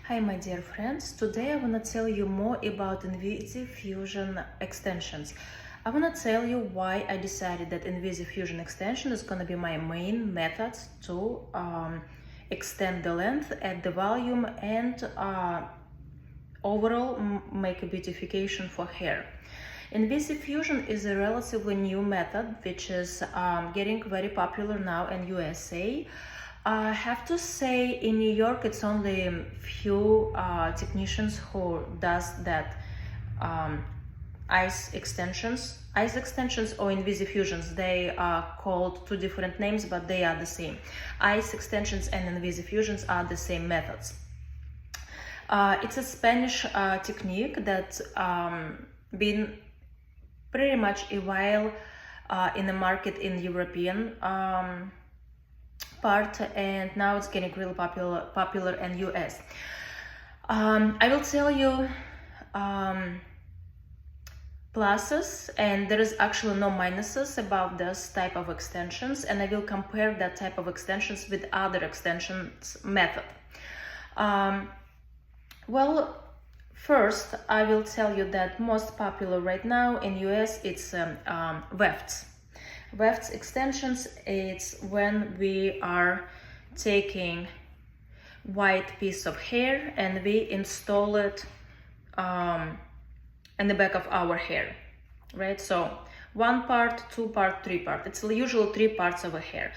Hi my dear friends, today I want to tell you more about Invisifusion extensions. I want to tell you why I decided that Invisifusion extension is going to be my main method to extend the length, add the volume, and overall make a beautification for hair. Invisifusion is a relatively new method which is getting very popular now in USA. I have to say in New York it's only a few technicians who does that ice extensions or Invisifusions. They are called two different names, but they are the same. Ice extensions and Invisifusions are the same methods. It's a Spanish technique that's been pretty much a while in the market in European part, and now it's getting really popular in US. I will tell you pluses, and there is actually no minuses about this type of extensions, and I will compare that type of extensions with other extensions method. Well, first I will tell you that most popular right now in US it's wefts. Wefts extensions, it's when we are taking white piece of hair and we install it in the back of our hair, right? So one part, two part, three part. It's usually 3 parts of a hair.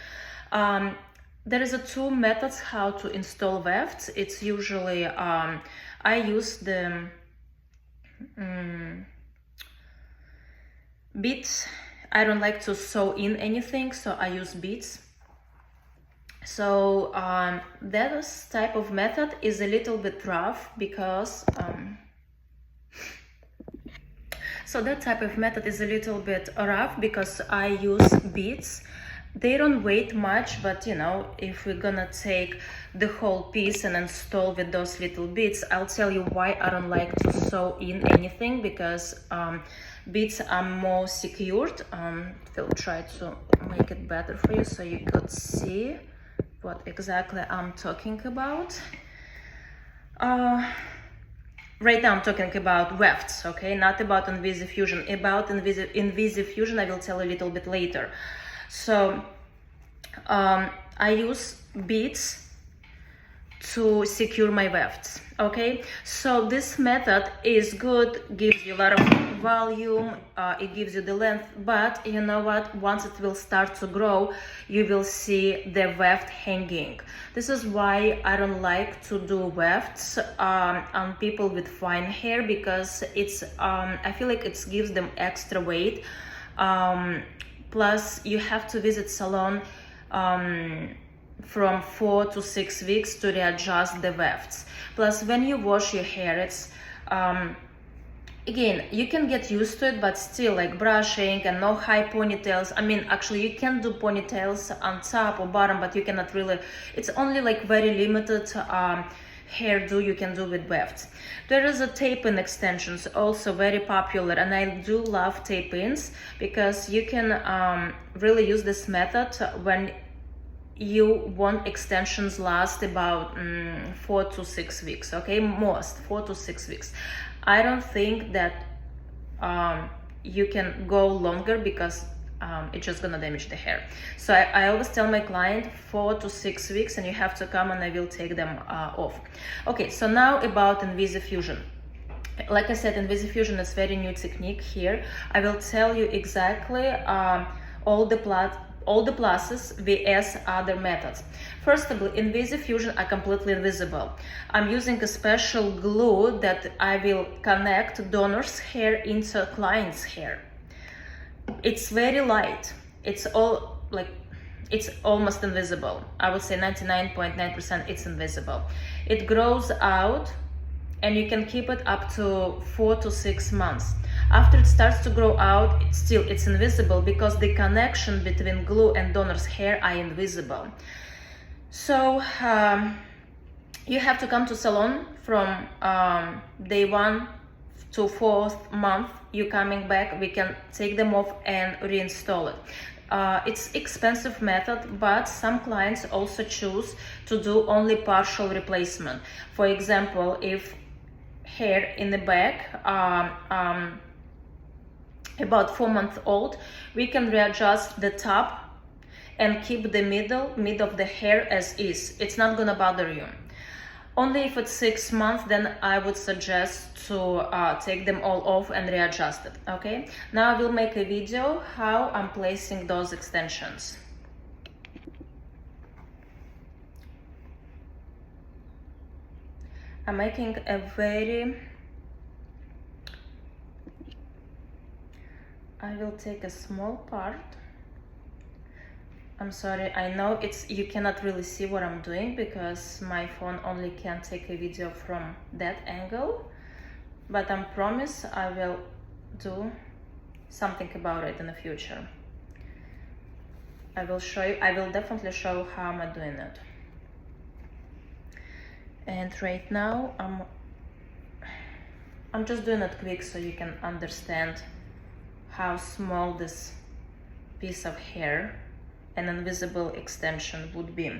There is two methods how to install wefts. It's usually I use the beads. I don't like to sew in anything, so I use beads. So that type of method is a little bit rough because I use beads. They don't weigh much, but you know, if we're gonna take the whole piece and install with those little beads, I'll tell you why I don't like to sew in anything, because beads are more secured. We'll try to make it better for you so you could see what exactly I'm talking about. Right now I'm talking about wefts, okay, not about Invisifusion. About Invisifusion I will tell you a little bit later. So I use beads to secure my wefts, okay? So this method is good, gives you a lot of volume, it gives you the length, but you know what, once it will start to grow, you will see the weft hanging. This is why I don't like to do wefts on people with fine hair, because it's I feel like it gives them extra weight. Plus you have to visit salon from 4 to 6 weeks to readjust the wefts. Plus when you wash your hair, it's again, you can get used to it, but still, like brushing and no high ponytails. I mean, actually you can do ponytails on top or bottom, but you cannot really, it's only like very limited hairdo you can do with wefts. There is a tape-in extensions, also very popular, and I do love tape-ins because you can really use this method when you want extensions last about 4 to 6 weeks, okay? Most 4 to 6 weeks. I don't think that you can go longer, because it's just gonna damage the hair. So I always tell my client 4 to 6 weeks, and you have to come and I will take them off. Okay, so now about Invisifusion. Like I said, Invisifusion is very new technique here. I will tell you exactly all the pluses vs other methods. First of all, Invisifusion are completely invisible. I'm using a special glue that I will connect donor's hair into client's hair. It's very light. It's almost invisible. I would say 99.9% it's invisible. It grows out and you can keep it up to 4 to 6 months. After it starts to grow out, it's invisible because the connection between glue and donor's hair are invisible. So you have to come to salon from day 1 to 4th month. You coming back, we can take them off and reinstall it. It's expensive method, but some clients also choose to do only partial replacement. For example, if hair in the back about 4 months old, we can readjust the top and keep the mid of the hair as is. It's not gonna bother you. Only if it's 6 months, then I would suggest to take them all off and readjust it, okay? Now I will make a video how I'm placing those extensions. I'm making a I will take a small part. I'm sorry, I know you cannot really see what I'm doing because my phone only can take a video from that angle, but I promise I will do something about it in the future. I will show you, I will definitely show you how I'm doing it. And right now I'm just doing it quick so you can understand how small this piece of hair, an invisible extension, would be.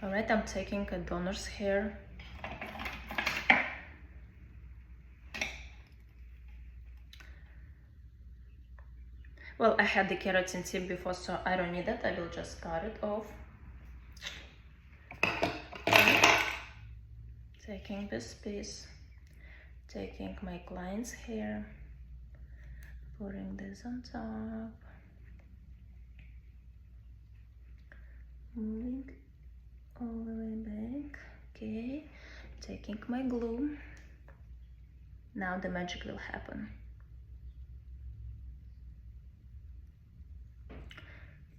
All right, I'm taking a donor's hair. Well, I had the keratin tip before, so I don't need it. I will just cut it off. Taking this piece, taking my client's hair, putting this on top, moving all the way back. Okay, taking my glue. Now the magic will happen.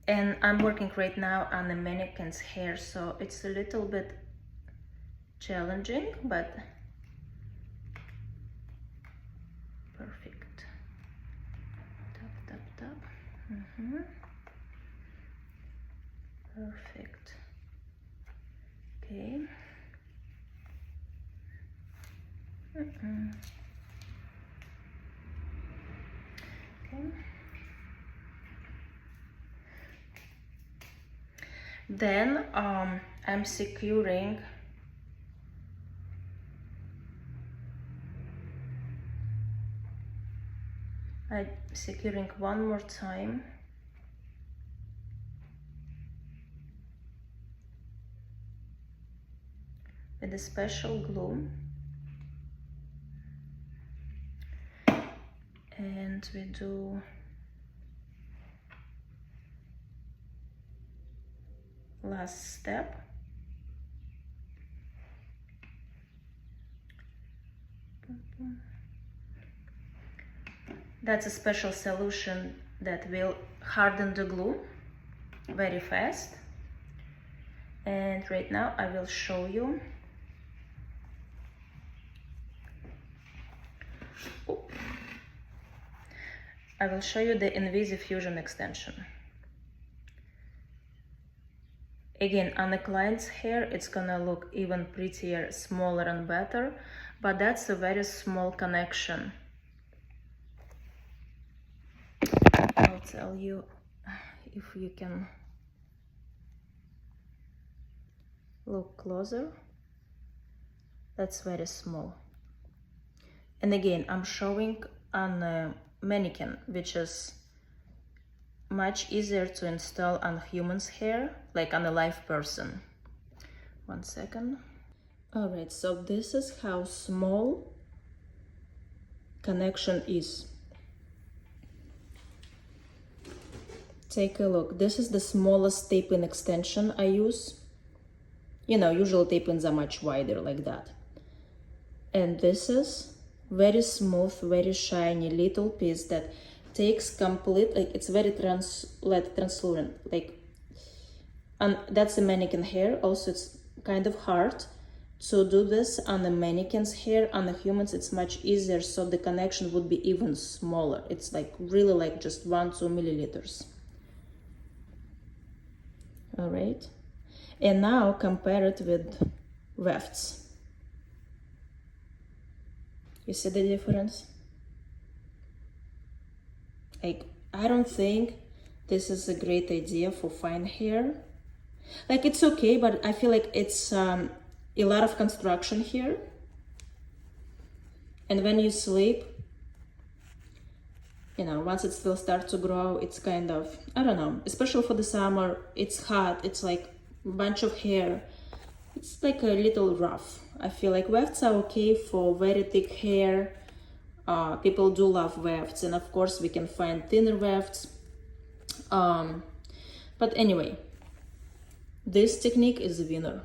And I'm working right now on the mannequin's hair, so it's a little bit challenging, but perfect. Tap, tap, tap. Perfect. Okay. Okay. Then I'm securing one more time with a special glue, and we do last step. That's a special solution that will harden the glue very fast. And right now I will show you. I will show you the Invisifusion extension. Again, on the client's hair, it's gonna look even prettier, smaller and better, but that's a very small connection. I'll tell you if you can look closer. That's very small. And again, I'm showing on a mannequin, which is much easier to install on human's hair, like on a live person. 1 second. All right, so this is how small connection is. Take a look. This is the smallest tape-in extension I use. You know, usual tape-ins are much wider like that. And this is very smooth, very shiny little piece that takes complete, like it's very translucent, like, and that's the mannequin hair. Also, it's kind of hard to do this on the mannequin's hair. On the humans, it's much easier, so the connection would be even smaller. It's like really like just 1-2 milliliters. All right, and now compare it with wefts. You see the difference? Like, I don't think this is a great idea for fine hair. Like, it's okay, but I feel like it's a lot of construction here. And when you sleep, you know, once it still starts to grow, it's kind of, I don't know, especially for the summer, it's hot, it's like a bunch of hair. It's like a little rough. I feel like wefts are okay for very thick hair. People do love wefts, and of course we can find thinner wefts. But anyway, this technique is a winner.